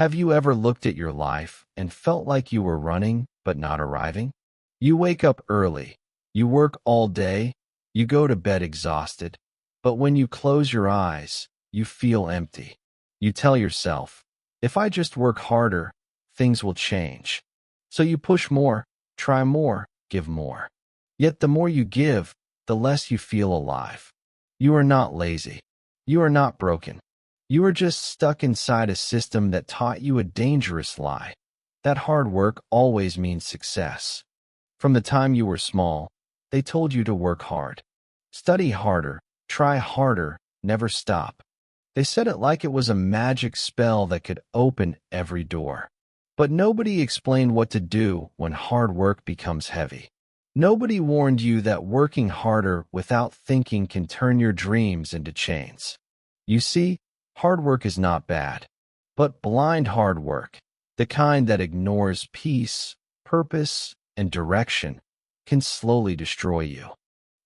Have you ever looked at your life and felt like you were running but not arriving? You wake up early, you work all day, you go to bed exhausted, but when you close your eyes, you feel empty. You tell yourself, if I just work harder, things will change. So you push more, try more, give more. Yet the more you give, the less you feel alive. You are not lazy. You are not broken. You are just stuck inside a system that taught you a dangerous lie, that hard work always means success. From the time you were small, they told you to work hard. Study harder, try harder, never stop. They said it like it was a magic spell that could open every door. But nobody explained what to do when hard work becomes heavy. Nobody warned you that working harder without thinking can turn your dreams into chains. You see, hard work is not bad, but blind hard work, the kind that ignores peace, purpose, and direction, can slowly destroy you.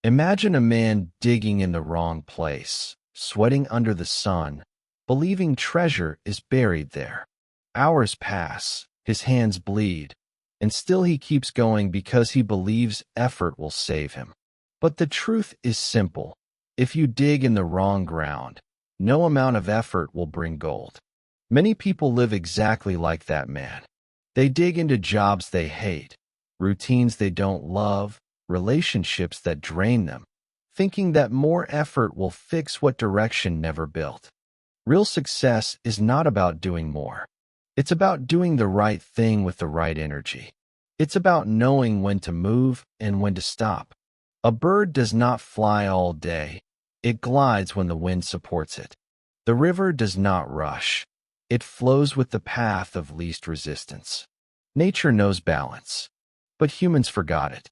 Imagine a man digging in the wrong place, sweating under the sun, believing treasure is buried there. Hours pass, his hands bleed, and still he keeps going because he believes effort will save him. But the truth is simple. If you dig in the wrong ground, no amount of effort will bring gold. Many people live exactly like that man. They dig into jobs they hate, routines they don't love, relationships that drain them, thinking that more effort will fix what direction never built. Real success is not about doing more. It's about doing the right thing with the right energy. It's about knowing when to move and when to stop. A bird does not fly all day. It glides when the wind supports it. The river does not rush. It flows with the path of least resistance. Nature knows balance, but humans forgot it.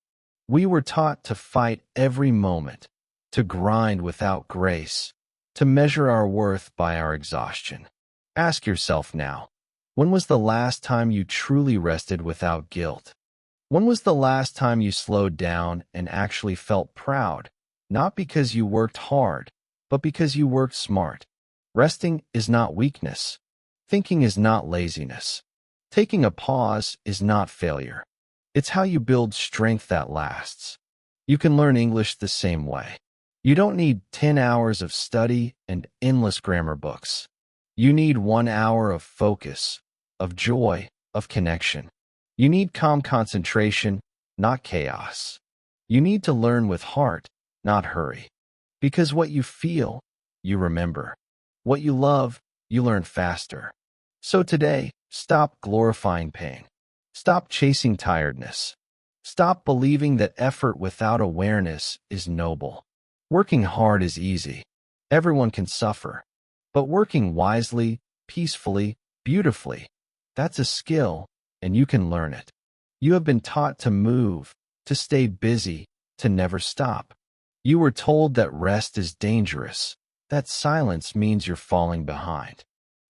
We were taught to fight every moment, to grind without grace, to measure our worth by our exhaustion. Ask yourself now, when was the last time you truly rested without guilt? When was the last time you slowed down and actually felt proud? Not because you worked hard, but because you worked smart. Resting is not weakness. Thinking is not laziness. Taking a pause is not failure. It's how you build strength that lasts. You can learn English the same way. You don't need 10 hours of study and endless grammar books. You need 1 hour of focus, of joy, of connection. You need calm concentration, not chaos. You need to learn with heart, not hurry. Because what you feel, you remember. What you love, you learn faster. So today, stop glorifying pain. Stop chasing tiredness. Stop believing that effort without awareness is noble. Working hard is easy. Everyone can suffer. But working wisely, peacefully, beautifully, that's a skill, and you can learn it. You have been taught to move, to stay busy, to never stop. You were told that rest is dangerous, that silence means you're falling behind.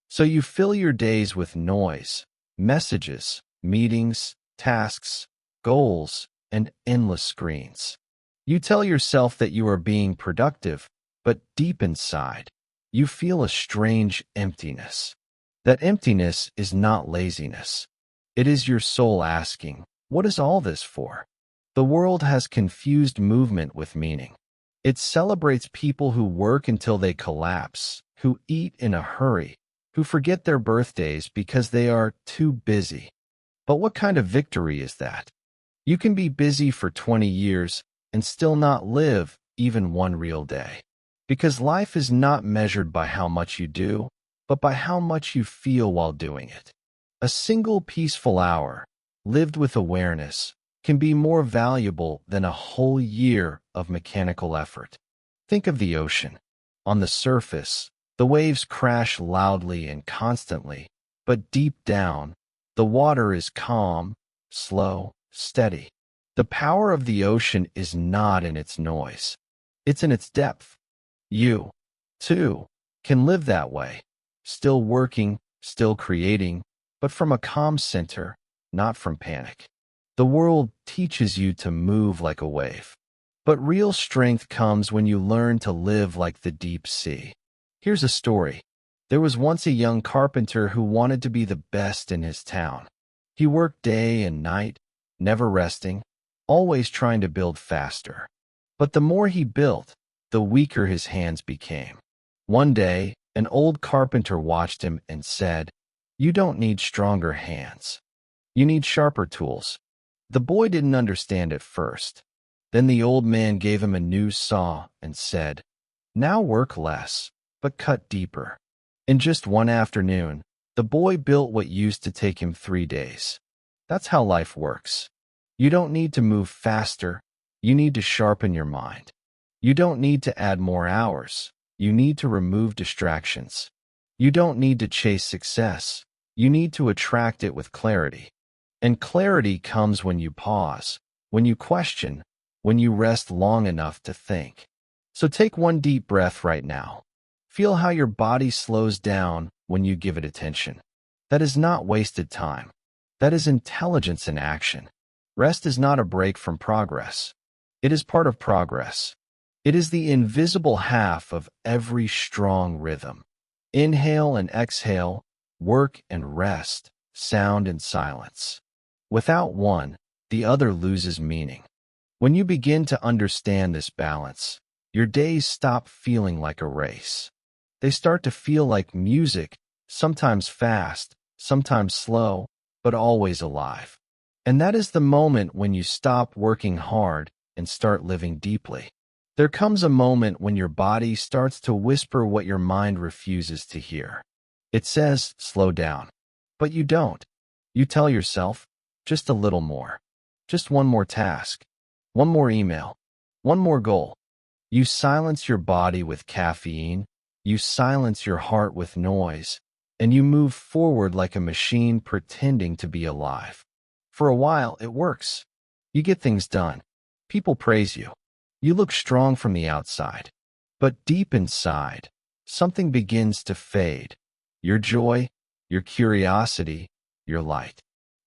So you fill your days with noise, messages, meetings, tasks, goals, and endless screens. You tell yourself that you are being productive, but deep inside, you feel a strange emptiness. That emptiness is not laziness. It is your soul asking, what is all this for? The world has confused movement with meaning. It celebrates people who work until they collapse, who eat in a hurry, who forget their birthdays because they are too busy. But what kind of victory is that? You can be busy for 20 years and still not live even one real day. Because life is not measured by how much you do, but by how much you feel while doing it. A single peaceful hour, lived with awareness, can be more valuable than a whole year of mechanical effort. Think of the ocean. On the surface, the waves crash loudly and constantly, but deep down, the water is calm, slow, steady. The power of the ocean is not in its noise. It's in its depth. You, too, can live that way, still working, still creating, but from a calm center, not from panic. The world teaches you to move like a wave. But real strength comes when you learn to live like the deep sea. Here's a story. There was once a young carpenter who wanted to be the best in his town. He worked day and night, never resting, always trying to build faster. But the more he built, the weaker his hands became. One day, an old carpenter watched him and said, "You don't need stronger hands. You need sharper tools." The boy didn't understand at first. Then the old man gave him a new saw and said, "Now work less, but cut deeper." In just one afternoon, the boy built what used to take him 3 days. That's how life works. You don't need to move faster. You need to sharpen your mind. You don't need to add more hours. You need to remove distractions. You don't need to chase success. You need to attract it with clarity. And clarity comes when you pause, when you question, when you rest long enough to think. So take one deep breath right now. Feel how your body slows down when you give it attention. That is not wasted time. That is intelligence in action. Rest is not a break from progress. It is part of progress. It is the invisible half of every strong rhythm. Inhale and exhale, work and rest, sound and silence. Without one, the other loses meaning. When you begin to understand this balance, your days stop feeling like a race. They start to feel like music, sometimes fast, sometimes slow, but always alive. And that is the moment when you stop working hard and start living deeply. There comes a moment when your body starts to whisper what your mind refuses to hear. It says, "Slow down." But you don't. You tell yourself, "Just a little more. Just one more task. One more email. One more goal." You silence your body with caffeine. You silence your heart with noise, and you move forward like a machine pretending to be alive. For a while, it works. You get things done. People praise you. You look strong from the outside. But deep inside, something begins to fade. Your joy, your curiosity, your light.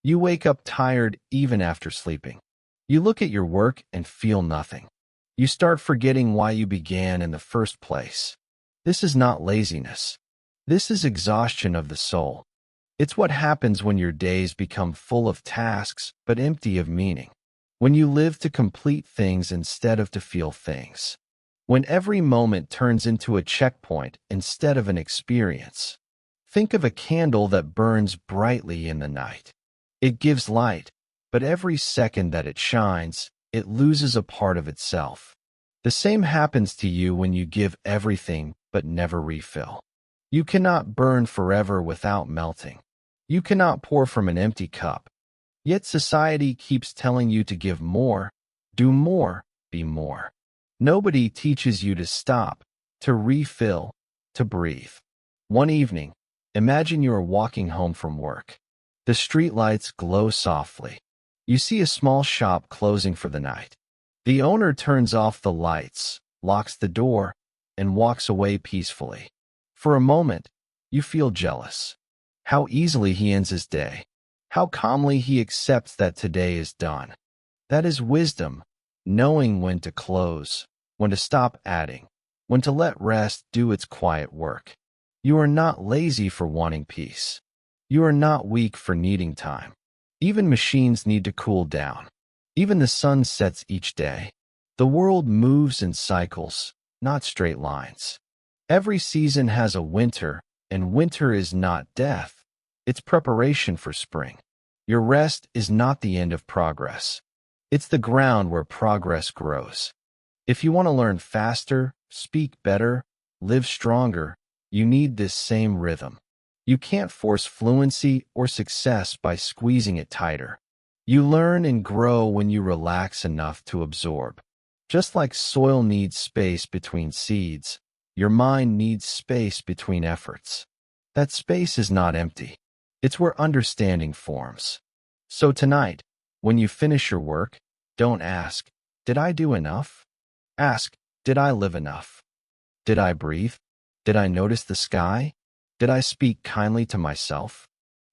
You wake up tired even after sleeping. You look at your work and feel nothing. You start forgetting why you began in the first place. This is not laziness. This is exhaustion of the soul. It's what happens when your days become full of tasks but empty of meaning. When you live to complete things instead of to feel things. When every moment turns into a checkpoint instead of an experience. Think of a candle that burns brightly in the night. It gives light, but every second that it shines, it loses a part of itself. The same happens to you when you give everything but never refill. You cannot burn forever without melting. You cannot pour from an empty cup. Yet society keeps telling you to give more, do more, be more. Nobody teaches you to stop, to refill, to breathe. One evening, imagine you are walking home from work. The streetlights glow softly. You see a small shop closing for the night. The owner turns off the lights, locks the door, and walks away peacefully. For a moment, you feel jealous. How easily he ends his day. How calmly he accepts that today is done. That is wisdom, knowing when to close, when to stop adding, when to let rest do its quiet work. You are not lazy for wanting peace. You are not weak for needing time. Even machines need to cool down. Even the sun sets each day. The world moves in cycles, not straight lines. Every season has a winter, and winter is not death. It's preparation for spring. Your rest is not the end of progress. It's the ground where progress grows. If you want to learn faster, speak better, live stronger, you need this same rhythm. You can't force fluency or success by squeezing it tighter. You learn and grow when you relax enough to absorb. Just like soil needs space between seeds, your mind needs space between efforts. That space is not empty. It's where understanding forms. So tonight, when you finish your work, don't ask, "Did I do enough?" Ask, "Did I live enough? Did I breathe? Did I notice the sky? Did I speak kindly to myself?"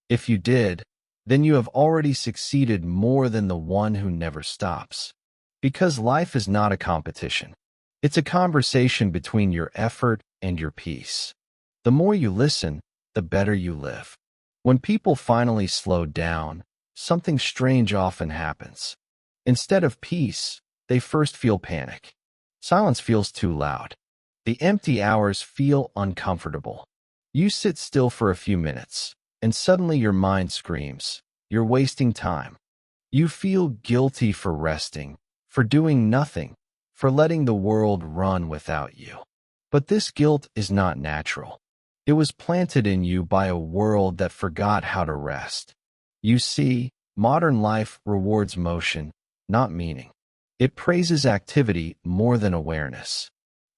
If you did, then you have already succeeded more than the one who never stops. Because life is not a competition. It's a conversation between your effort and your peace. The more you listen, the better you live. When people finally slow down, something strange often happens. Instead of peace, they first feel panic. Silence feels too loud. The empty hours feel uncomfortable. You sit still for a few minutes, and suddenly your mind screams, "You're wasting time." You feel guilty for resting, for doing nothing, for letting the world run without you. But this guilt is not natural. It was planted in you by a world that forgot how to rest. You see, modern life rewards motion, not meaning. It praises activity more than awareness.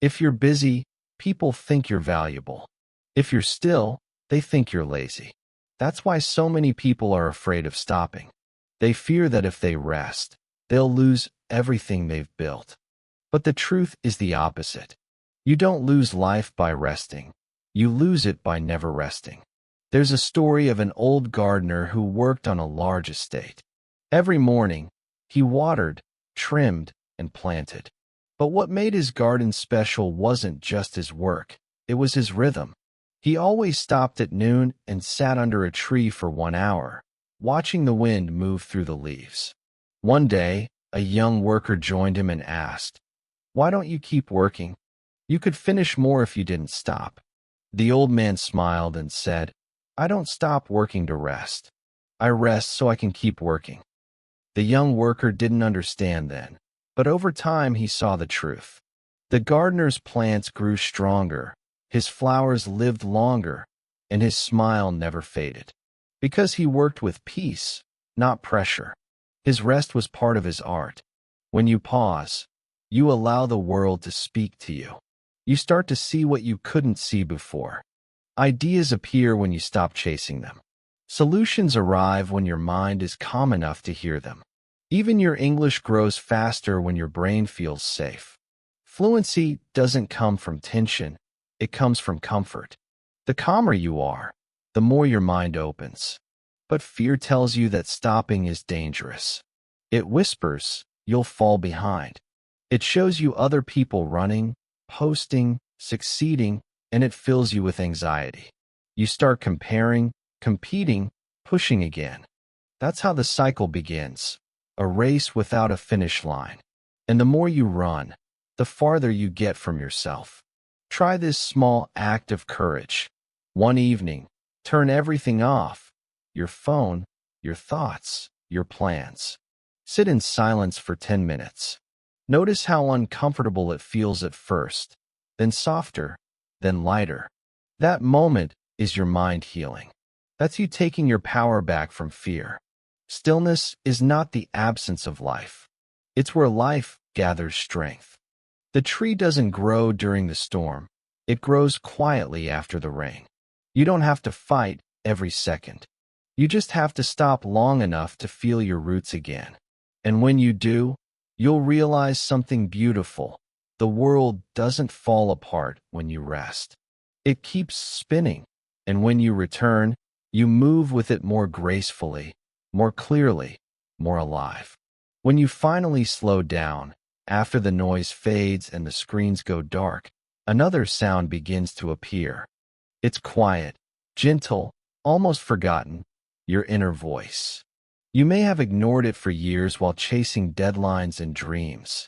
If you're busy, people think you're valuable. If you're still, they think you're lazy. That's why so many people are afraid of stopping. They fear that if they rest, they'll lose everything they've built. But the truth is the opposite. You don't lose life by resting. You lose it by never resting. There's a story of an old gardener who worked on a large estate. Every morning, he watered, trimmed, and planted. But what made his garden special wasn't just his work, it was his rhythm. He always stopped at noon and sat under a tree for 1 hour, watching the wind move through the leaves. One day, a young worker joined him and asked, "Why don't you keep working? You could finish more if you didn't stop." The old man smiled and said, "I don't stop working to rest. I rest so I can keep working." The young worker didn't understand then, but over time he saw the truth. The gardener's plants grew stronger, his flowers lived longer, and his smile never faded. Because he worked with peace, not pressure. His rest was part of his art. When you pause, you allow the world to speak to you. You start to see what you couldn't see before. Ideas appear when you stop chasing them. Solutions arrive when your mind is calm enough to hear them. Even your English grows faster when your brain feels safe. Fluency doesn't come from tension, it comes from comfort. The calmer you are, the more your mind opens. But fear tells you that stopping is dangerous. It whispers, "You'll fall behind." It shows you other people running, posting, succeeding, and it fills you with anxiety. You start comparing, competing, pushing again. That's how the cycle begins, a race without a finish line. And the more you run, the farther you get from yourself. Try this small act of courage. One evening, turn everything off, your phone, your thoughts, your plans. Sit in silence for 10 minutes. Notice how uncomfortable it feels at first, then softer, then lighter. That moment is your mind healing. That's you taking your power back from fear. Stillness is not the absence of life. It's where life gathers strength. The tree doesn't grow during the storm. It grows quietly after the rain. You don't have to fight every second. You just have to stop long enough to feel your roots again. And when you do, you'll realize something beautiful. The world doesn't fall apart when you rest. It keeps spinning, and when you return, you move with it more gracefully, more clearly, more alive. When you finally slow down, after the noise fades and the screens go dark, another sound begins to appear. It's quiet, gentle, almost forgotten, your inner voice. You may have ignored it for years while chasing deadlines and dreams,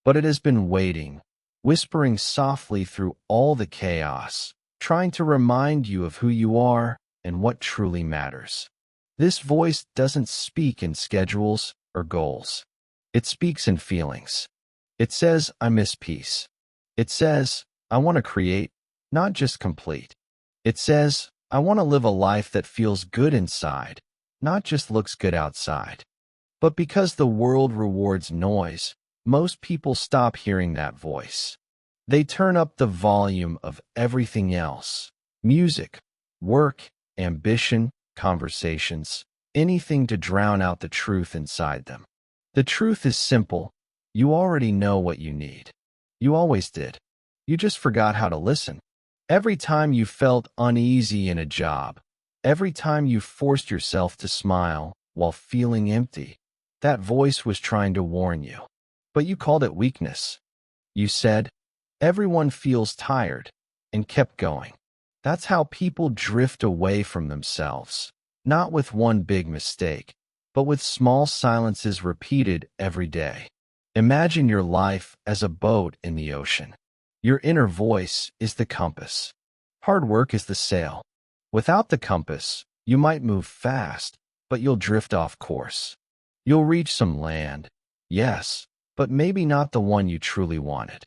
but it has been waiting, whispering softly through all the chaos, trying to remind you of who you are and what truly matters. This voice doesn't speak in schedules or goals. It speaks in feelings. It says, "I miss peace." It says, "I want to create, not just complete." It says, "I want to live a life that feels good inside, not just looks good outside." But because the world rewards noise, most people stop hearing that voice. They turn up the volume of everything else: music, work, ambition, conversations, anything to drown out the truth inside them. The truth is simple. You already know what you need. You always did. You just forgot how to listen. Every time you felt uneasy in a job, every time you forced yourself to smile while feeling empty, that voice was trying to warn you. But you called it weakness. You said, "Everyone feels tired," and kept going. That's how people drift away from themselves, not with one big mistake, but with small silences repeated every day. Imagine your life as a boat in the ocean. Your inner voice is the compass. Hard work is the sail. Without the compass, you might move fast, but you'll drift off course. You'll reach some land, yes, but maybe not the one you truly wanted.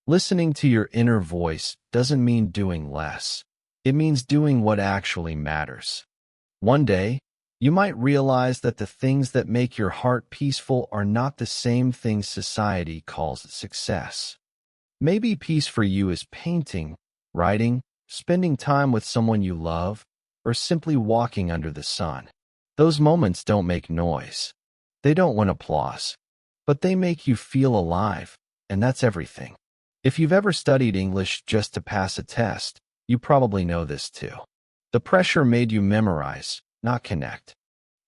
Listening to your inner voice doesn't mean doing less. It means doing what actually matters. One day, you might realize that the things that make your heart peaceful are not the same things society calls success. Maybe peace for you is painting, writing, spending time with someone you love, or simply walking under the sun. Those moments don't make noise. They don't win applause, but they make you feel alive, and that's everything. If you've ever studied English just to pass a test, you probably know this too. The pressure made you memorize, not connect.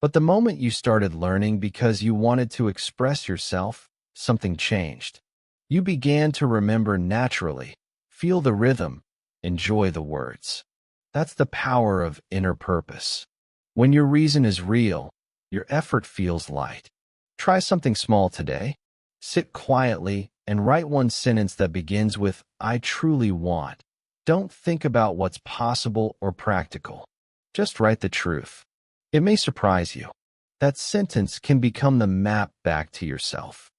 But the moment you started learning because you wanted to express yourself, something changed. You began to remember naturally, feel the rhythm, enjoy the words. That's the power of inner purpose. When your reason is real, your effort feels light. Try something small today. Sit quietly and write one sentence that begins with, "I truly want." Don't think about what's possible or practical. Just write the truth. It may surprise you. That sentence can become the map back to yourself.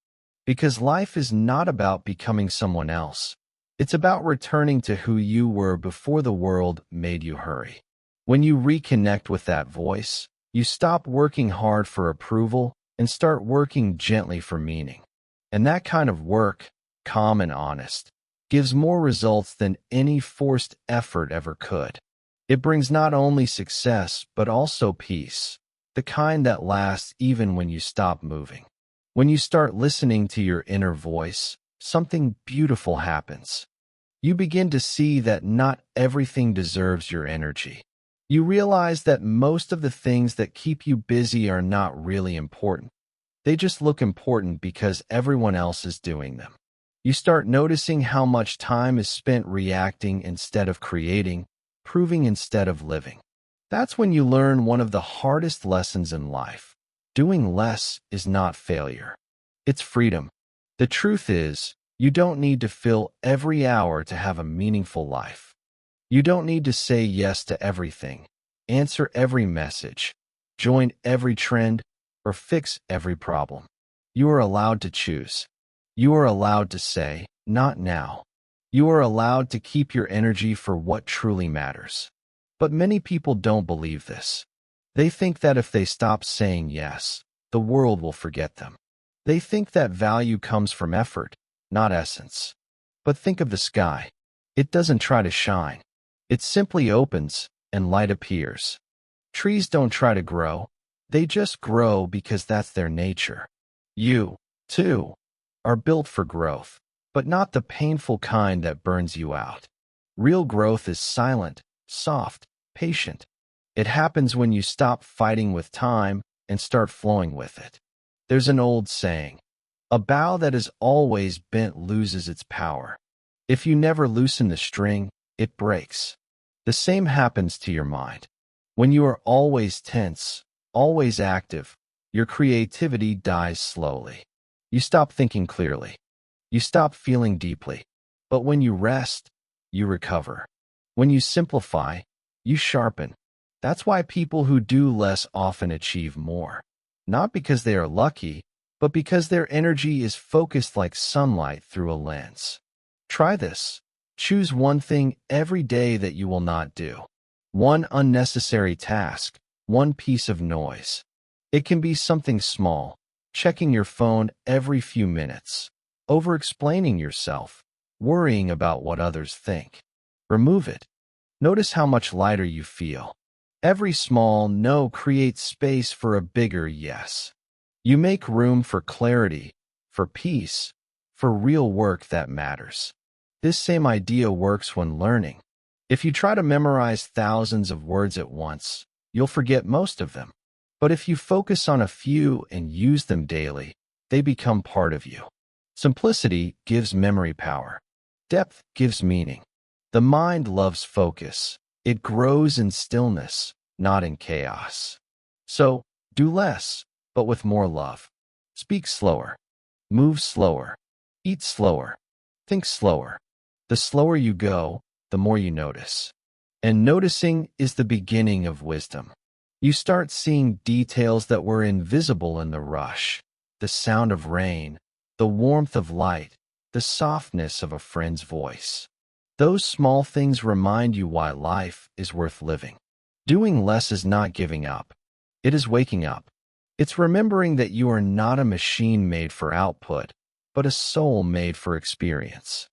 Because life is not about becoming someone else. It's about returning to who you were before the world made you hurry. When you reconnect with that voice, you stop working hard for approval and start working gently for meaning. And that kind of work, calm and honest, gives more results than any forced effort ever could. It brings not only success, but also peace, the kind that lasts even when you stop moving. When you start listening to your inner voice, something beautiful happens. You begin to see that not everything deserves your energy. You realize that most of the things that keep you busy are not really important. They just look important because everyone else is doing them. You start noticing how much time is spent reacting instead of creating, proving instead of living. That's when you learn one of the hardest lessons in life. Doing less is not failure. It's freedom. The truth is, you don't need to fill every hour to have a meaningful life. You don't need to say yes to everything, answer every message, join every trend, or fix every problem. You are allowed to choose. You are allowed to say, "Not now." You are allowed to keep your energy for what truly matters. But many people don't believe this. They think that if they stop saying yes, the world will forget them. They think that value comes from effort, not essence. But think of the sky. It doesn't try to shine. It simply opens, and light appears. Trees don't try to grow. They just grow because that's their nature. You, too, are built for growth, but not the painful kind that burns you out. Real growth is silent, soft, patient. It happens when you stop fighting with time and start flowing with it. There's an old saying, "A bow that is always bent loses its power." If you never loosen the string, it breaks. The same happens to your mind. When you are always tense, always active, your creativity dies slowly. You stop thinking clearly. You stop feeling deeply. But when you rest, you recover. When you simplify, you sharpen. That's why people who do less often achieve more. Not because they are lucky, but because their energy is focused like sunlight through a lens. Try this. Choose one thing every day that you will not do. One unnecessary task, one piece of noise. It can be something small, checking your phone every few minutes, over-explaining yourself, worrying about what others think. Remove it. Notice how much lighter you feel. Every small no creates space for a bigger yes. You make room for clarity, for peace, for real work that matters. This same idea works when learning. If you try to memorize thousands of words at once, you'll forget most of them. But if you focus on a few and use them daily, they become part of you. Simplicity gives memory power. Depth gives meaning. The mind loves focus. It grows in stillness, not in chaos. So, do less, but with more love. Speak slower. Move slower. Eat slower. Think slower. The slower you go, the more you notice. And noticing is the beginning of wisdom. You start seeing details that were invisible in the rush. The sound of rain, the warmth of light, the softness of a friend's voice. Those small things remind you why life is worth living. Doing less is not giving up. It is waking up. It's remembering that you are not a machine made for output, but a soul made for experience.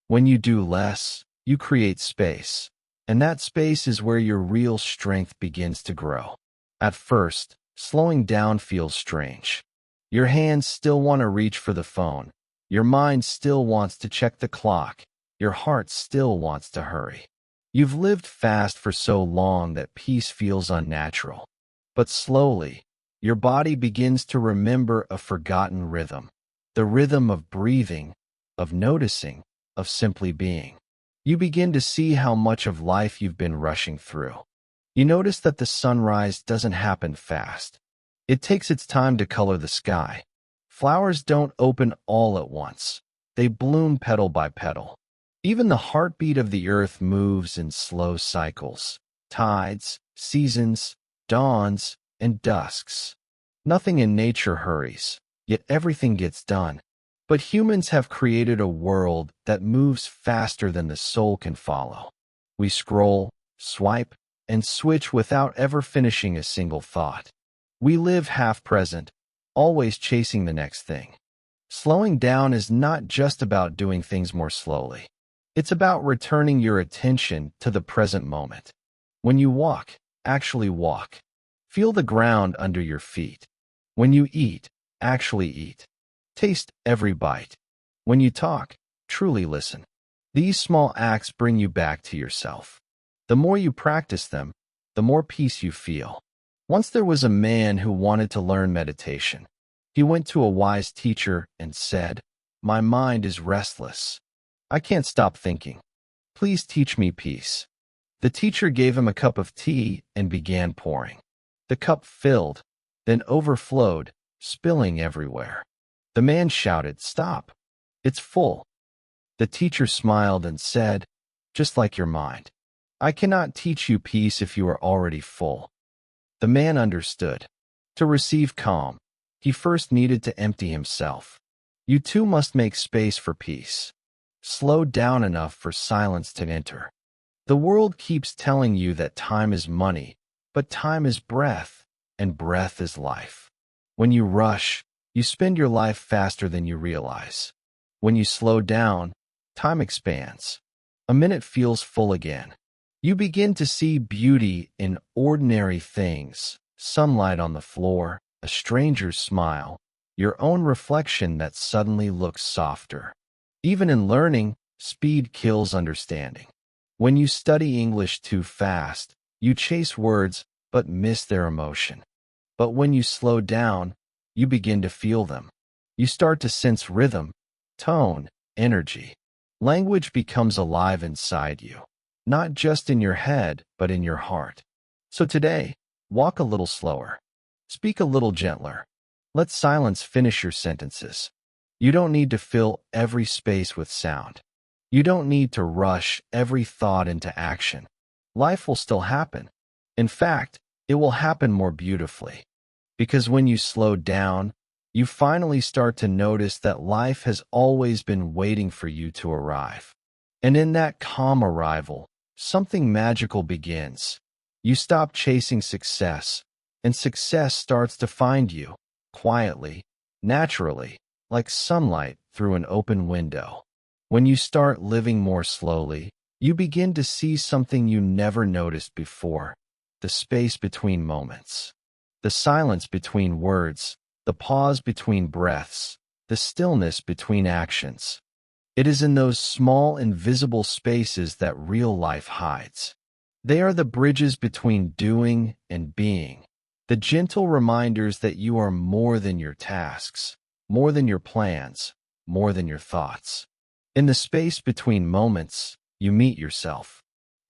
When you do less, you create space, and that space is where your real strength begins to grow. At first, slowing down feels strange. Your hands still want to reach for the phone. Your mind still wants to check the clock. Your heart still wants to hurry. You've lived fast for so long that peace feels unnatural. But slowly, your body begins to remember a forgotten rhythm. The rhythm of breathing, of noticing, of simply being. You begin to see how much of life you've been rushing through. You notice that the sunrise doesn't happen fast. It takes its time to color the sky. Flowers don't open all at once. They bloom petal by petal. Even the heartbeat of the earth moves in slow cycles. Tides, seasons, dawns, and dusks. Nothing in nature hurries, yet everything gets done. But humans have created a world that moves faster than the soul can follow. We scroll, swipe, and switch without ever finishing a single thought. We live half-present, always chasing the next thing. Slowing down is not just about doing things more slowly. It's about returning your attention to the present moment. When you walk, actually walk. Feel the ground under your feet. When you eat, actually eat. Taste every bite. When you talk, truly listen. These small acts bring you back to yourself. The more you practice them, the more peace you feel. Once there was a man who wanted to learn meditation. He went to a wise teacher and said, "My mind is restless. I can't stop thinking. Please teach me peace." The teacher gave him a cup of tea and began pouring. The cup filled, then overflowed, spilling everywhere. The man shouted, "Stop! It's full." The teacher smiled and said, "Just like your mind. I cannot teach you peace if you are already full." The man understood. To receive calm, he first needed to empty himself. You too must make space for peace. Slow down enough for silence to enter. The world keeps telling you that time is money, but time is breath, and breath is life. When you rush, you spend your life faster than you realize. When you slow down, time expands. A minute feels full again. You begin to see beauty in ordinary things, sunlight on the floor, a stranger's smile, your own reflection that suddenly looks softer. Even in learning, speed kills understanding. When you study English too fast, you chase words but miss their emotion. But when you slow down, you begin to feel them. You start to sense rhythm, tone, energy. Language becomes alive inside you, not just in your head, but in your heart. So today, walk a little slower. Speak a little gentler. Let silence finish your sentences. You don't need to fill every space with sound. You don't need to rush every thought into action. Life will still happen. In fact, it will happen more beautifully. Because when you slow down, you finally start to notice that life has always been waiting for you to arrive. And in that calm arrival, something magical begins. You stop chasing success, and success starts to find you, quietly, naturally, like sunlight through an open window. When you start living more slowly, you begin to see something you never noticed before: the space between moments, the silence between words, the pause between breaths, the stillness between actions. It is in those small, invisible spaces that real life hides. They are the bridges between doing and being, the gentle reminders that you are more than your tasks, more than your plans, more than your thoughts. In the space between moments, you meet yourself.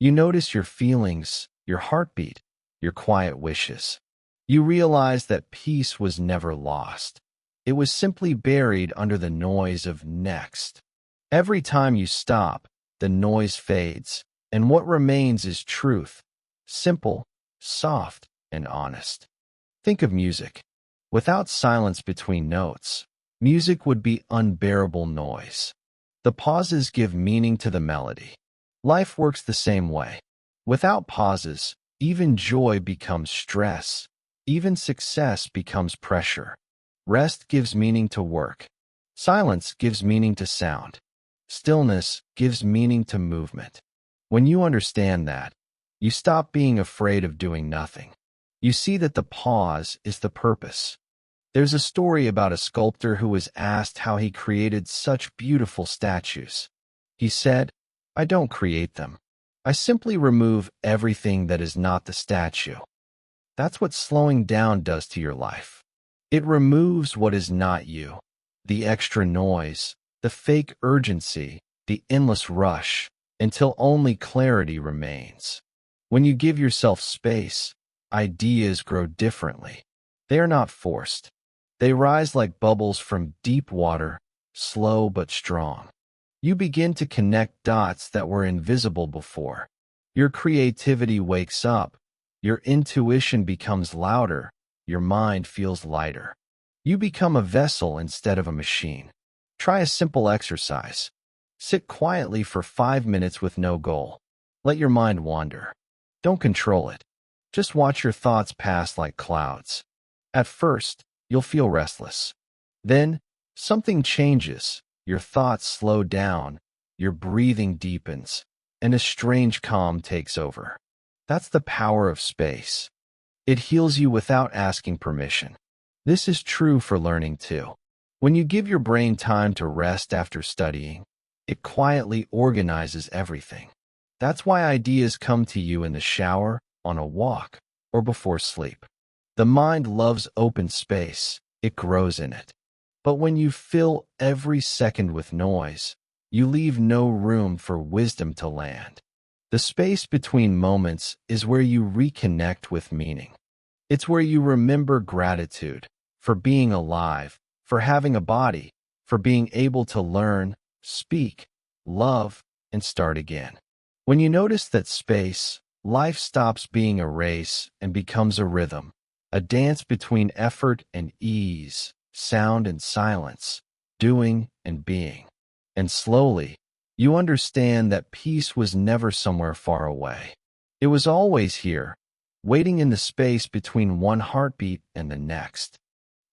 You notice your feelings, your heartbeat, your quiet wishes. You realize that peace was never lost. It was simply buried under the noise of next. Every time you stop, the noise fades, and what remains is truth, simple, soft, and honest. Think of music. Without silence between notes, music would be unbearable noise. The pauses give meaning to the melody. Life works the same way. Without pauses, even joy becomes stress. Even success becomes pressure. Rest gives meaning to work. Silence gives meaning to sound. Stillness gives meaning to movement. When you understand that, you stop being afraid of doing nothing. You see that the pause is the purpose. There's a story about a sculptor who was asked how he created such beautiful statues. He said, "I don't create them. I simply remove everything that is not the statue." That's what slowing down does to your life. It removes what is not you. The extra noise, the fake urgency, the endless rush, until only clarity remains. When you give yourself space, ideas grow differently. They are not forced. They rise like bubbles from deep water, slow but strong. You begin to connect dots that were invisible before. Your creativity wakes up. Your intuition becomes louder. Your mind feels lighter. You become a vessel instead of a machine. Try a simple exercise. Sit quietly for 5 minutes with no goal. Let your mind wander. Don't control it. Just watch your thoughts pass like clouds. At first, you'll feel restless. Then, something changes. Your thoughts slow down, your breathing deepens, and a strange calm takes over. That's the power of space. It heals you without asking permission. This is true for learning too. When you give your brain time to rest after studying, it quietly organizes everything. That's why ideas come to you in the shower, on a walk, or before sleep. The mind loves open space. It grows in it. But when you fill every second with noise, you leave no room for wisdom to land. The space between moments is where you reconnect with meaning. It's where you remember gratitude for being alive, for having a body, for being able to learn, speak, love, and start again. When you notice that space, life stops being a race and becomes a rhythm, a dance between effort and ease, sound and silence, doing and being. And slowly, you understand that peace was never somewhere far away. It was always here, waiting in the space between one heartbeat and the next.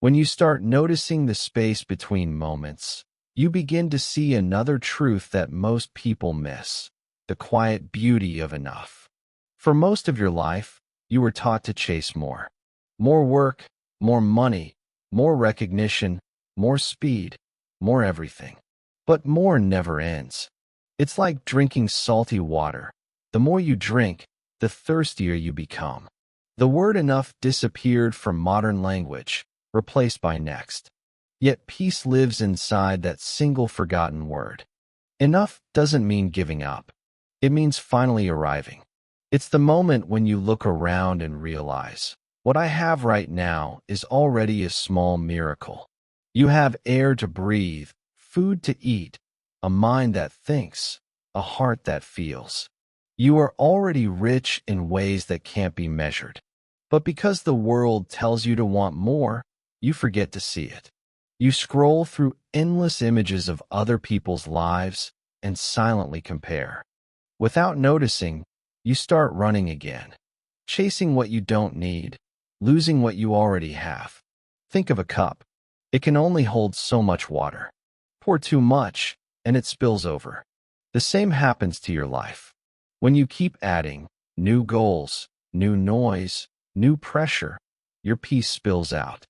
When you start noticing the space between moments, you begin to see another truth that most people miss: the quiet beauty of enough. For most of your life, you were taught to chase more. More work, more money, more recognition, more speed, more everything. But more never ends. It's like drinking salty water. The more you drink, the thirstier you become. The word enough disappeared from modern language, replaced by next. Yet peace lives inside that single forgotten word. Enough doesn't mean giving up. It means finally arriving. It's the moment when you look around and realize, what I have right now is already a small miracle. You have air to breathe, food to eat, a mind that thinks, a heart that feels. You are already rich in ways that can't be measured. But because the world tells you to want more, you forget to see it. You scroll through endless images of other people's lives and silently compare. Without noticing, you start running again, chasing what you don't need, losing what you already have. Think of a cup. It can only hold so much water. Pour too much, and it spills over. The same happens to your life. When you keep adding new goals, new noise, new pressure, your peace spills out.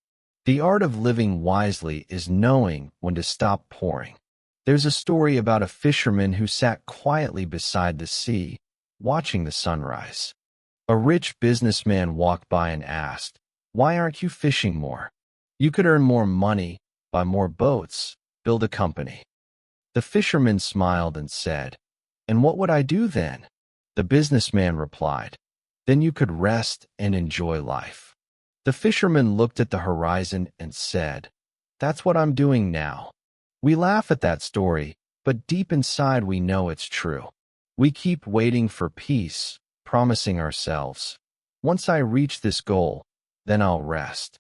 The art of living wisely is knowing when to stop pouring. There's a story about a fisherman who sat quietly beside the sea, watching the sunrise. A rich businessman walked by and asked, "Why aren't you fishing more? You could earn more money, buy more boats, build a company." The fisherman smiled and said, "And what would I do then?" The businessman replied. Then you could rest and enjoy life. The fisherman looked at the horizon and said, That's what I'm doing now. We laugh at that story, but deep inside we know it's true. We keep waiting for peace, promising ourselves, once I reach this goal, then I'll rest.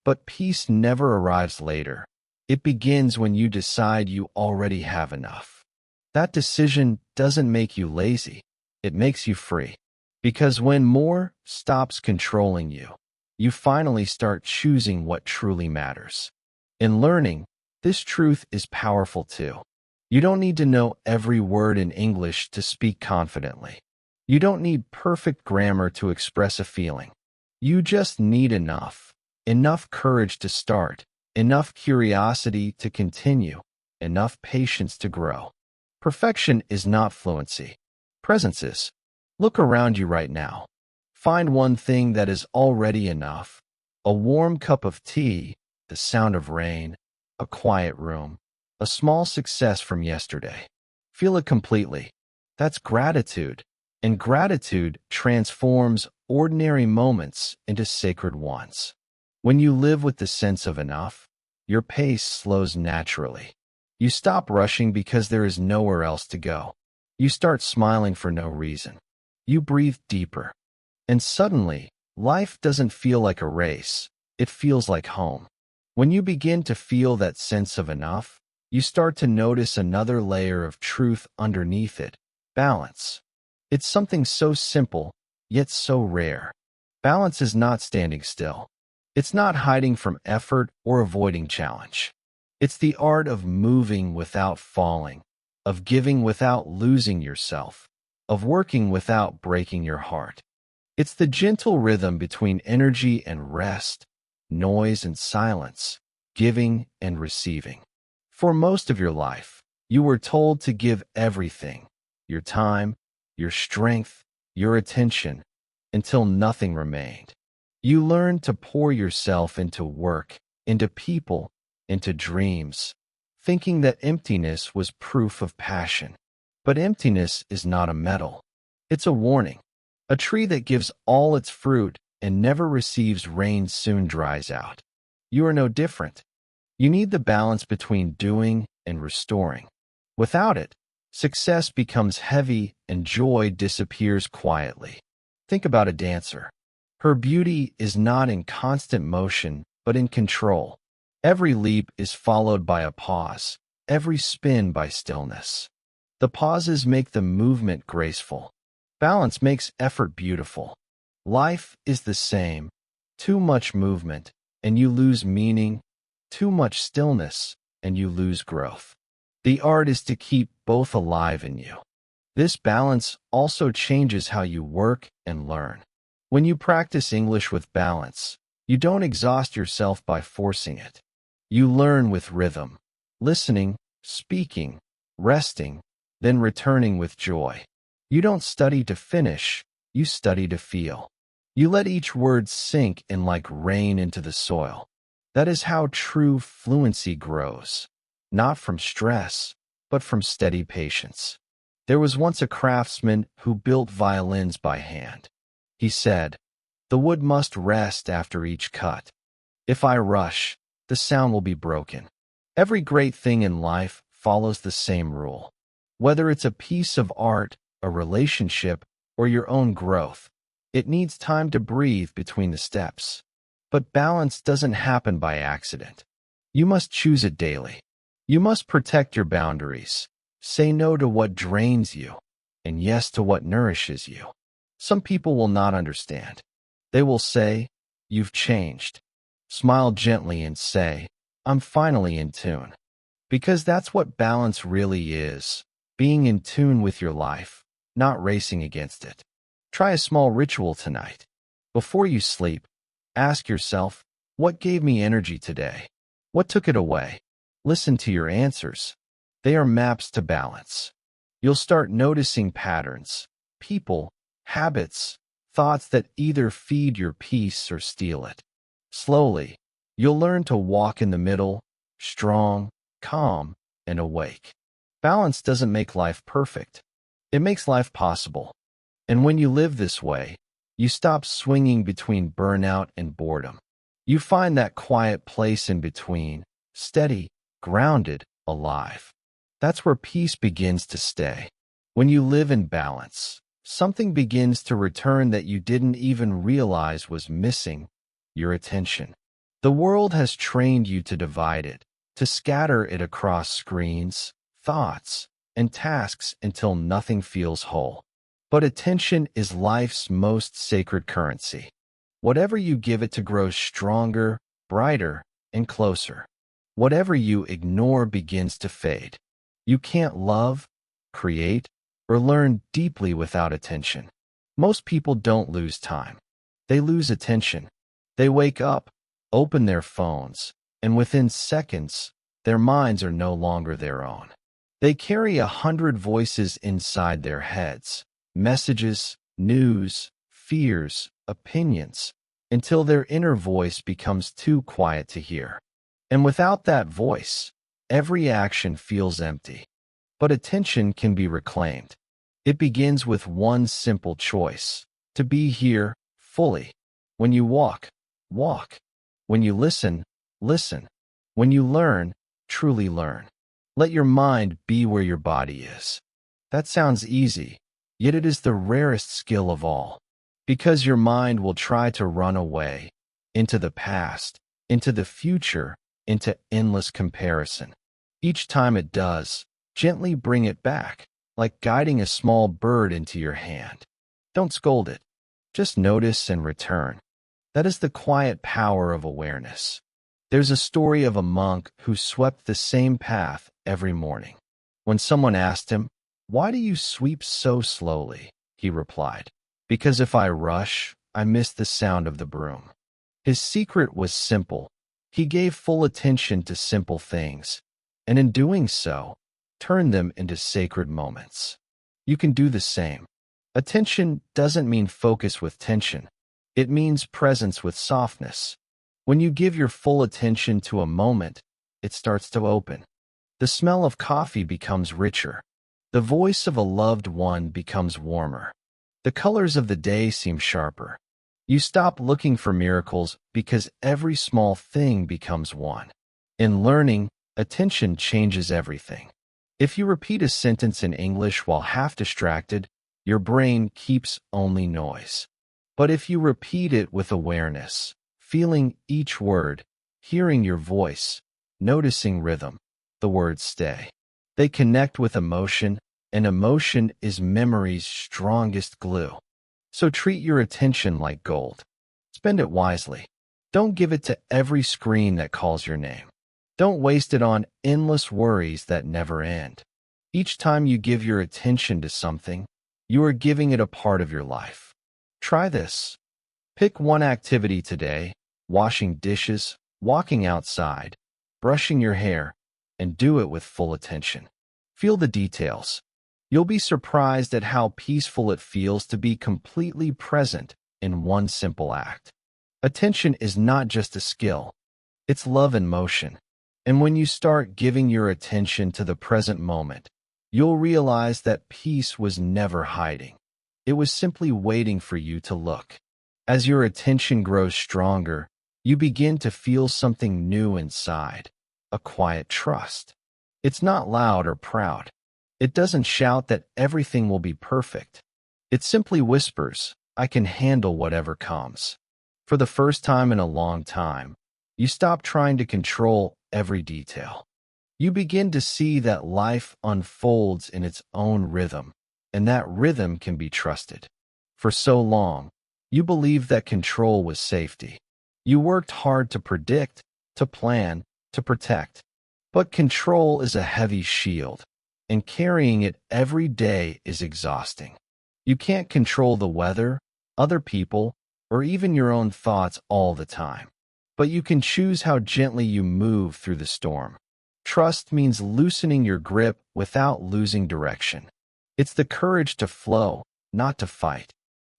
But peace never arrives later. It begins when you decide you already have enough. That decision doesn't make you lazy. It makes you free. Because when more stops controlling you, you finally start choosing what truly matters. In learning, this truth is powerful too. You don't need to know every word in English to speak confidently. You don't need perfect grammar to express a feeling. You just need enough courage to start, enough curiosity to continue, enough patience to grow. Perfection is not fluency. Presence is. Look around you right now. Find one thing that is already enough. A warm cup of tea, the sound of rain, a quiet room, a small success from yesterday. Feel it completely. That's gratitude. And gratitude transforms ordinary moments into sacred ones. When you live with the sense of enough, your pace slows naturally. You stop rushing because there is nowhere else to go. You start smiling for no reason. You breathe deeper. And suddenly, life doesn't feel like a race. It feels like home. When you begin to feel that sense of enough, you start to notice another layer of truth underneath it: balance. It's something so simple, yet so rare. Balance is not standing still. It's not hiding from effort or avoiding challenge. It's the art of moving without falling, of giving without losing yourself, of working without breaking your heart. It's the gentle rhythm between energy and rest, noise and silence, giving and receiving. For most of your life, you were told to give everything: your time, your strength, your attention, until nothing remained. You learned to pour yourself into work, into people, into dreams, thinking that emptiness was proof of passion. But emptiness is not a medal. It's a warning. A tree that gives all its fruit and never receives rain soon dries out. You are no different. You need the balance between doing and restoring. Without it, success becomes heavy and joy disappears quietly. Think about a dancer. Her beauty is not in constant motion, but in control. Every leap is followed by a pause, every spin by stillness. The pauses make the movement graceful. Balance makes effort beautiful. Life is the same. Too much movement, and you lose meaning. Too much stillness, and you lose growth. The art is to keep both alive in you. This balance also changes how you work and learn. When you practice English with balance, you don't exhaust yourself by forcing it. You learn with rhythm, listening, speaking, resting, then returning with joy. You don't study to finish, you study to feel. You let each word sink in like rain into the soil. That is how true fluency grows, not from stress, but from steady patience. There was once a craftsman who built violins by hand. He said, "The wood must rest after each cut. If I rush, the sound will be broken." Every great thing in life follows the same rule. Whether it's a piece of art, a relationship, or your own growth, it needs time to breathe between the steps. But balance doesn't happen by accident. You must choose it daily. You must protect your boundaries. Say no to what drains you, and yes to what nourishes you. Some people will not understand. They will say, "You've changed." Smile gently and say, "I'm finally in tune." Because that's what balance really is: being in tune with your life, not racing against it. Try a small ritual tonight. Before you sleep, ask yourself, what gave me energy today? What took it away? Listen to your answers. They are maps to balance. You'll start noticing patterns, people, habits, thoughts that either feed your peace or steal it. Slowly, you'll learn to walk in the middle, strong, calm, and awake. Balance doesn't make life perfect. It makes life possible. And when you live this way, you stop swinging between burnout and boredom. You find that quiet place in between, steady, grounded, alive. That's where peace begins to stay. When you live in balance, something begins to return that you didn't even realize was missing: your attention. The world has trained you to divide it, to scatter it across screens, thoughts, and tasks until nothing feels whole. But attention is life's most sacred currency. Whatever you give it to grows stronger, brighter, and closer. Whatever you ignore begins to fade. You can't love, create, or learn deeply without attention. Most people don't lose time. They lose attention. They wake up, open their phones, and within seconds, their minds are no longer their own. They carry 100 voices inside their heads, messages, news, fears, opinions, until their inner voice becomes too quiet to hear. And without that voice, every action feels empty. But attention can be reclaimed. It begins with one simple choice: to be here fully. When you walk, walk. When you listen, listen. When you learn, truly learn. Let your mind be where your body is. That sounds easy, yet it is the rarest skill of all. Because your mind will try to run away, into the past, into the future, into endless comparison. Each time it does, gently bring it back, like guiding a small bird into your hand. Don't scold it. Just notice and return. That is the quiet power of awareness. There's a story of a monk who swept the same path every morning. When someone asked him, "Why do you sweep so slowly?" he replied, "Because if I rush, I miss the sound of the broom." His secret was simple. He gave full attention to simple things, and in doing so, turned them into sacred moments. You can do the same. Attention doesn't mean focus with tension. It means presence with softness. When you give your full attention to a moment, it starts to open. The smell of coffee becomes richer. The voice of a loved one becomes warmer. The colors of the day seem sharper. You stop looking for miracles because every small thing becomes one. In learning, attention changes everything. If you repeat a sentence in English while half distracted, your brain keeps only noise. But if you repeat it with awareness, feeling each word, hearing your voice, noticing rhythm, the words stay. They connect with emotion, and emotion is memory's strongest glue. So treat your attention like gold. Spend it wisely. Don't give it to every screen that calls your name. Don't waste it on endless worries that never end. Each time you give your attention to something, you are giving it a part of your life. Try this. Pick one activity today: washing dishes, walking outside, brushing your hair, and do it with full attention. Feel the details. You'll be surprised at how peaceful it feels to be completely present in one simple act. Attention is not just a skill. It's love in motion. And when you start giving your attention to the present moment, you'll realize that peace was never hiding. It was simply waiting for you to look. As your attention grows stronger, you begin to feel something new inside, a quiet trust. It's not loud or proud. It doesn't shout that everything will be perfect. It simply whispers, "I can handle whatever comes." For the first time in a long time, you stop trying to control every detail. You begin to see that life unfolds in its own rhythm, and that rhythm can be trusted. For so long, you believed that control was safety. You worked hard to predict, to plan, to protect. But control is a heavy shield, and carrying it every day is exhausting. You can't control the weather, other people, or even your own thoughts all the time. But you can choose how gently you move through the storm. Trust means loosening your grip without losing direction. It's the courage to flow, not to fight.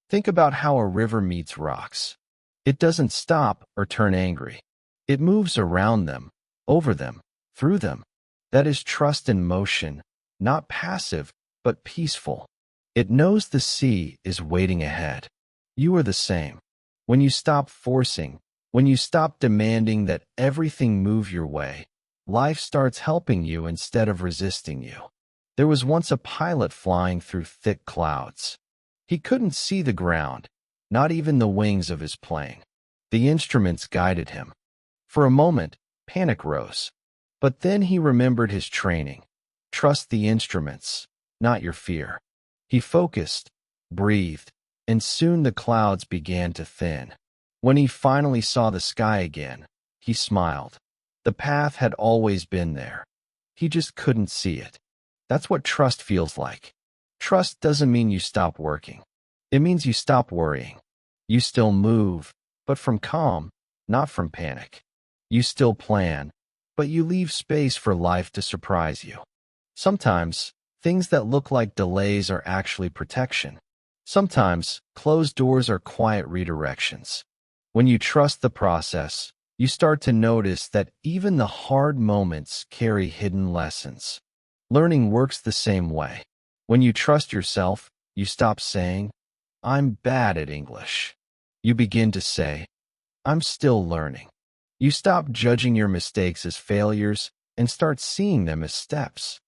Think about how a river meets rocks. It doesn't stop or turn angry. It moves around them, over them, through them. That is trust in motion, not passive, but peaceful. It knows the sea is waiting ahead. You are the same. When you stop forcing, when you stop demanding that everything move your way, life starts helping you instead of resisting you. There was once a pilot flying through thick clouds. He couldn't see the ground, not even the wings of his plane. The instruments guided him. For a moment, panic rose. But then he remembered his training. Trust the instruments, not your fear. He focused, breathed, and soon the clouds began to thin. When he finally saw the sky again, he smiled. The path had always been there. He just couldn't see it. That's what trust feels like. Trust doesn't mean you stop working. It means you stop worrying. You still move, but from calm, not from panic. You still plan, but you leave space for life to surprise you. Sometimes, things that look like delays are actually protection. Sometimes, closed doors are quiet redirections. When you trust the process, you start to notice that even the hard moments carry hidden lessons. Learning works the same way. When you trust yourself, you stop saying, "I'm bad at English." You begin to say, "I'm still learning." You stop judging your mistakes as failures and start seeing them as steps.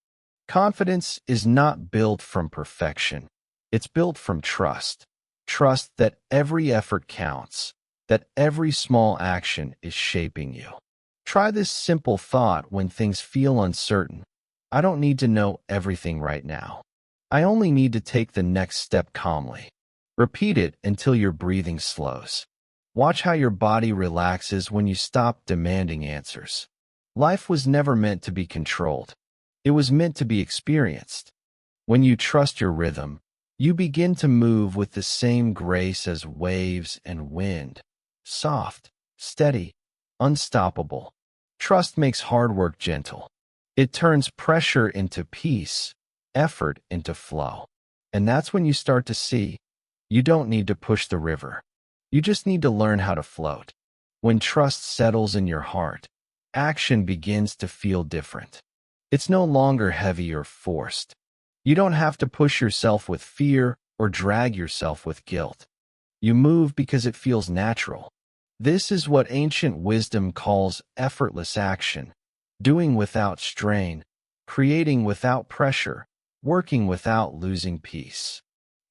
Confidence is not built from perfection. It's built from trust. Trust that every effort counts, that every small action is shaping you. Try this simple thought when things feel uncertain. I don't need to know everything right now. I only need to take the next step calmly. Repeat it until your breathing slows. Watch how your body relaxes when you stop demanding answers. Life was never meant to be controlled. It was meant to be experienced. When you trust your rhythm, you begin to move with the same grace as waves and wind. Soft, steady, unstoppable. Trust makes hard work gentle. It turns pressure into peace, effort into flow. And that's when you start to see, you don't need to push the river. You just need to learn how to float. When trust settles in your heart, action begins to feel different. It's no longer heavy or forced. You don't have to push yourself with fear or drag yourself with guilt. You move because it feels natural. This is what ancient wisdom calls effortless action, doing without strain, creating without pressure, working without losing peace.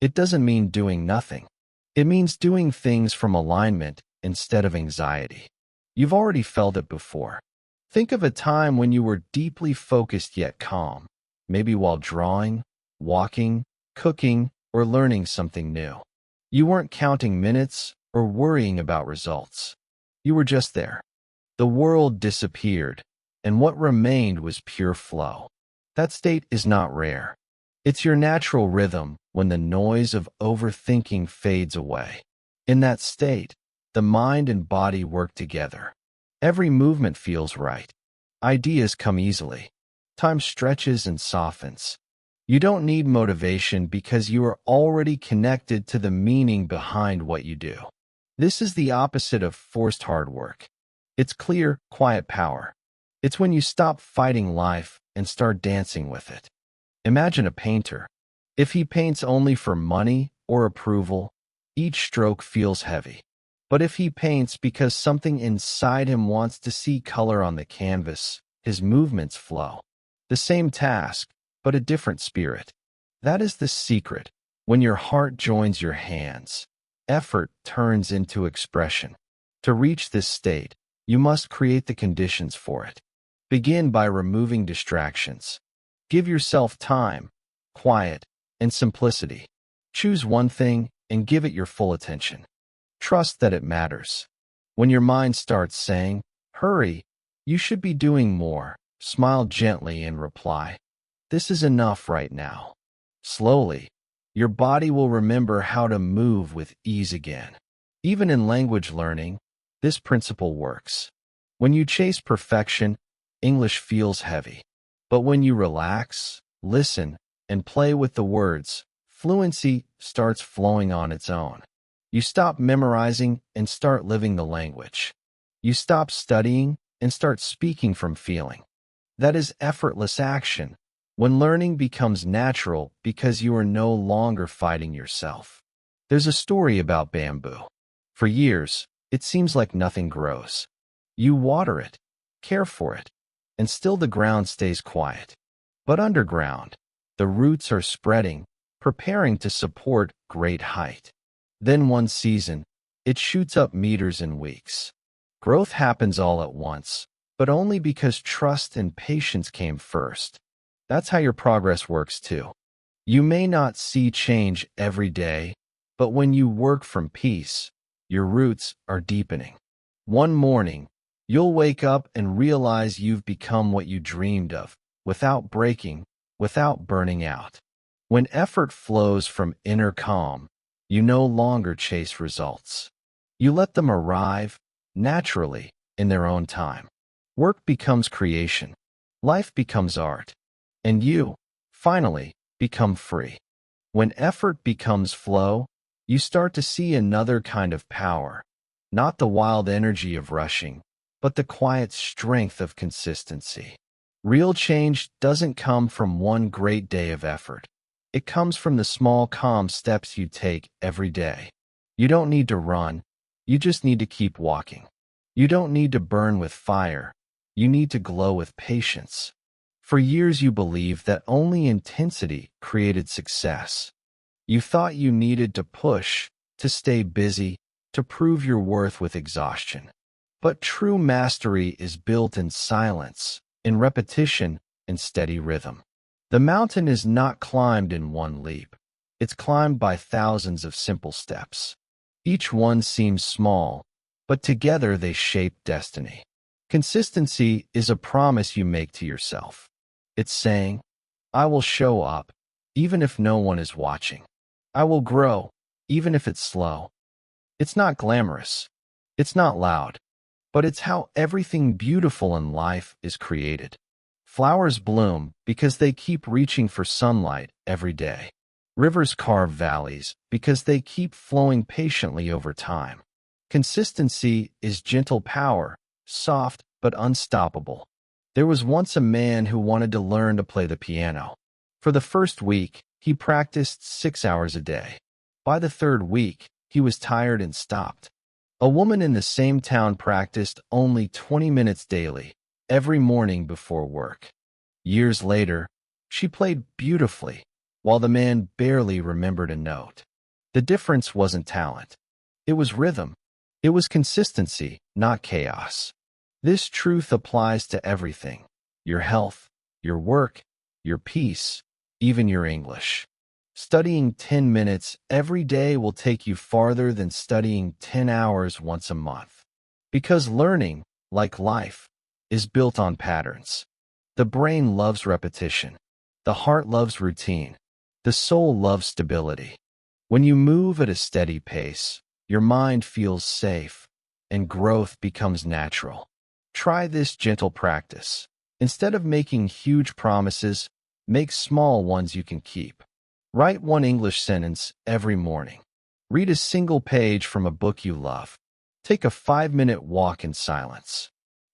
It doesn't mean doing nothing. It means doing things from alignment instead of anxiety. You've already felt it before. Think of a time when you were deeply focused yet calm, maybe while drawing, walking, cooking, or learning something new. You weren't counting minutes or worrying about results. You were just there. The world disappeared, and what remained was pure flow. That state is not rare. It's your natural rhythm when the noise of overthinking fades away. In that state, the mind and body work together. Every movement feels right. Ideas come easily. Time stretches and softens. You don't need motivation because you are already connected to the meaning behind what you do. This is the opposite of forced hard work. It's clear, quiet power. It's when you stop fighting life and start dancing with it. Imagine a painter. If he paints only for money or approval, each stroke feels heavy. But if he paints because something inside him wants to see color on the canvas, his movements flow. The same task, but a different spirit. That is the secret. When your heart joins your hands, effort turns into expression. To reach this state, you must create the conditions for it. Begin by removing distractions. Give yourself time, quiet, and simplicity. Choose one thing and give it your full attention. Trust that it matters. When your mind starts saying, "Hurry, you should be doing more," smile gently and reply, "This is enough right now." Slowly, your body will remember how to move with ease again. Even in language learning, this principle works. When you chase perfection, English feels heavy. But when you relax, listen, and play with the words, fluency starts flowing on its own. You stop memorizing and start living the language. You stop studying and start speaking from feeling. That is effortless action, when learning becomes natural because you are no longer fighting yourself. There's a story about bamboo. For years, it seems like nothing grows. You water it, care for it, and still the ground stays quiet. But underground, the roots are spreading, preparing to support great height. Then one season, it shoots up meters in weeks. Growth happens all at once, but only because trust and patience came first. That's how your progress works too. You may not see change every day, but when you work from peace, your roots are deepening. One morning, you'll wake up and realize you've become what you dreamed of, without breaking, without burning out. When effort flows from inner calm, you no longer chase results. You let them arrive, naturally, in their own time. Work becomes creation. Life becomes art. And you, finally, become free. When effort becomes flow, you start to see another kind of power. Not the wild energy of rushing, but the quiet strength of consistency. Real change doesn't come from one great day of effort. It comes from the small, calm steps you take every day. You don't need to run. You just need to keep walking. You don't need to burn with fire. You need to glow with patience. For years you believed that only intensity created success. You thought you needed to push, to stay busy, to prove your worth with exhaustion. But true mastery is built in silence, in repetition, in steady rhythm. The mountain is not climbed in one leap. It's climbed by thousands of simple steps. Each one seems small, but together they shape destiny. Consistency is a promise you make to yourself. It's saying, I will show up, even if no one is watching. I will grow, even if it's slow. It's not glamorous. It's not loud. But it's how everything beautiful in life is created. Flowers bloom because they keep reaching for sunlight every day. Rivers carve valleys because they keep flowing patiently over time. Consistency is gentle power, soft but unstoppable. There was once a man who wanted to learn to play the piano. For the first week, he practiced 6 hours a day. By the third week, he was tired and stopped. A woman in the same town practiced only 20 minutes daily, every morning before work. Years later, she played beautifully, while the man barely remembered a note. The difference wasn't talent. It was rhythm. It was consistency, not chaos. This truth applies to everything: your health, your work, your peace, even your English. Studying 10 minutes every day will take you farther than studying 10 hours once a month. Because learning, like life, is built on patterns. The brain loves repetition. The heart loves routine. The soul loves stability. When you move at a steady pace, your mind feels safe, and growth becomes natural. Try this gentle practice. Instead of making huge promises, make small ones you can keep. Write one English sentence every morning. Read a single page from a book you love. Take a 5-minute walk in silence.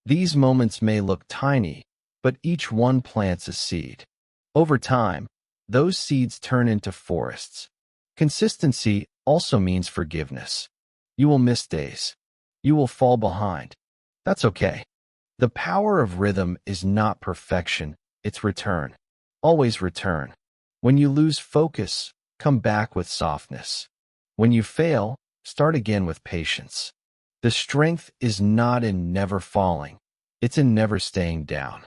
These moments may look tiny, but each one plants a seed. Over time, those seeds turn into forests. Consistency also means forgiveness. You will miss days. You will fall behind. That's okay. The power of rhythm is not perfection, it's return. Always return. When you lose focus, come back with softness. When you fail, start again with patience. The strength is not in never falling. It's in never staying down.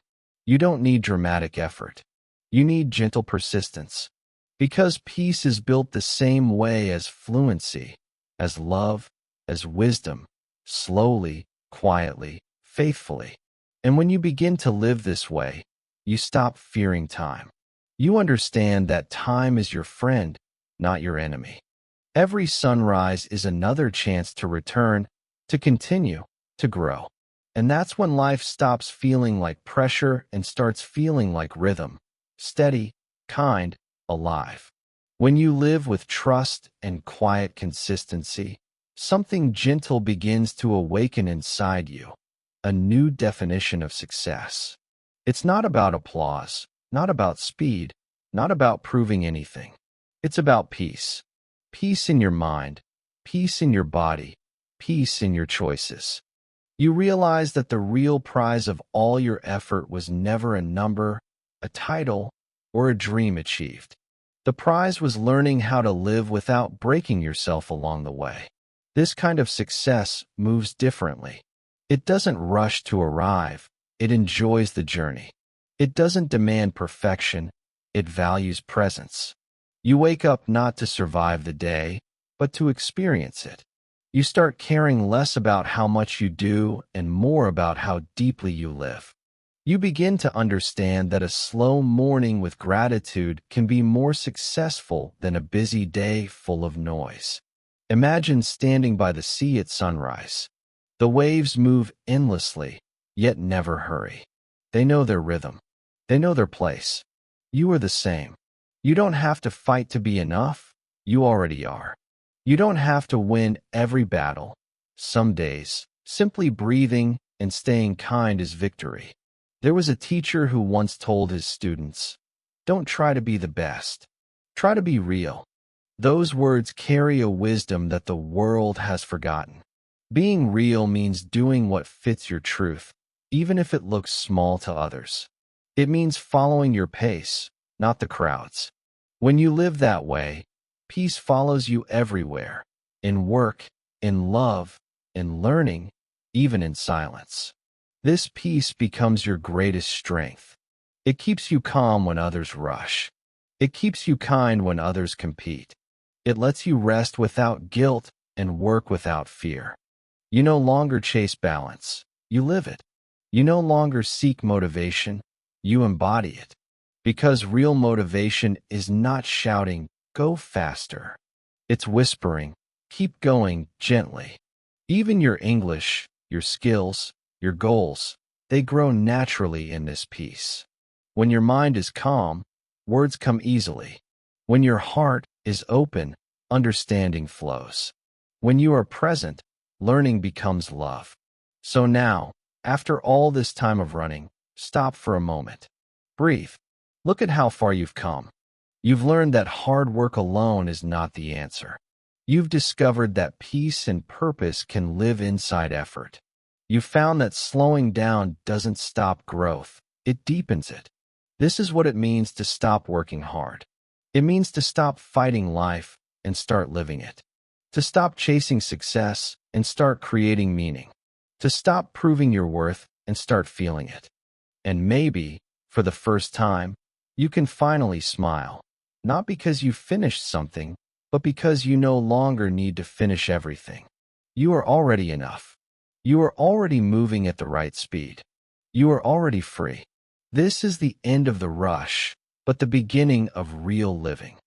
You don't need dramatic effort. You need gentle persistence. Because peace is built the same way as fluency, as love, as wisdom, slowly, quietly, faithfully. And when you begin to live this way, you stop fearing time. You understand that time is your friend, not your enemy. Every sunrise is another chance to return, to continue, to grow. And that's when life stops feeling like pressure and starts feeling like rhythm, steady, kind, alive. When you live with trust and quiet consistency, something gentle begins to awaken inside you, a new definition of success. It's not about applause, not about speed, not about proving anything. It's about peace. Peace in your mind, peace in your body, peace in your choices. You realize that the real prize of all your effort was never a number, a title, or a dream achieved. The prize was learning how to live without breaking yourself along the way. This kind of success moves differently. It doesn't rush to arrive, it enjoys the journey. It doesn't demand perfection, it values presence. You wake up not to survive the day, but to experience it. You start caring less about how much you do and more about how deeply you live. You begin to understand that a slow morning with gratitude can be more successful than a busy day full of noise. Imagine standing by the sea at sunrise. The waves move endlessly, yet never hurry. They know their rhythm. They know their place. You are the same. You don't have to fight to be enough. You already are. You don't have to win every battle. Some days, simply breathing and staying kind is victory. There was a teacher who once told his students, "Don't try to be the best. Try to be real." Those words carry a wisdom that the world has forgotten. Being real means doing what fits your truth, even if it looks small to others. It means following your pace, not the crowd's. When you live that way, peace follows you everywhere, in work, in love, in learning, even in silence. This peace becomes your greatest strength. It keeps you calm when others rush. It keeps you kind when others compete. It lets you rest without guilt and work without fear. You no longer chase balance, you live it. You no longer seek motivation, you embody it. Because real motivation is not shouting, "Go faster." It's whispering, "Keep going gently." Even your English, your skills, your goals, they grow naturally in this peace. When your mind is calm, words come easily. When your heart is open, understanding flows. When you are present, learning becomes love. So now, after all this time of running, stop for a moment. Breathe. Look at how far you've come. You've learned that hard work alone is not the answer. You've discovered that peace and purpose can live inside effort. You've found that slowing down doesn't stop growth, it deepens it. This is what it means to stop working hard. It means to stop fighting life and start living it. To stop chasing success and start creating meaning. To stop proving your worth and start feeling it. And maybe, for the first time, you can finally smile. Not because you finished something, but because you no longer need to finish everything. You are already enough. You are already moving at the right speed. You are already free. This is the end of the rush, but the beginning of real living.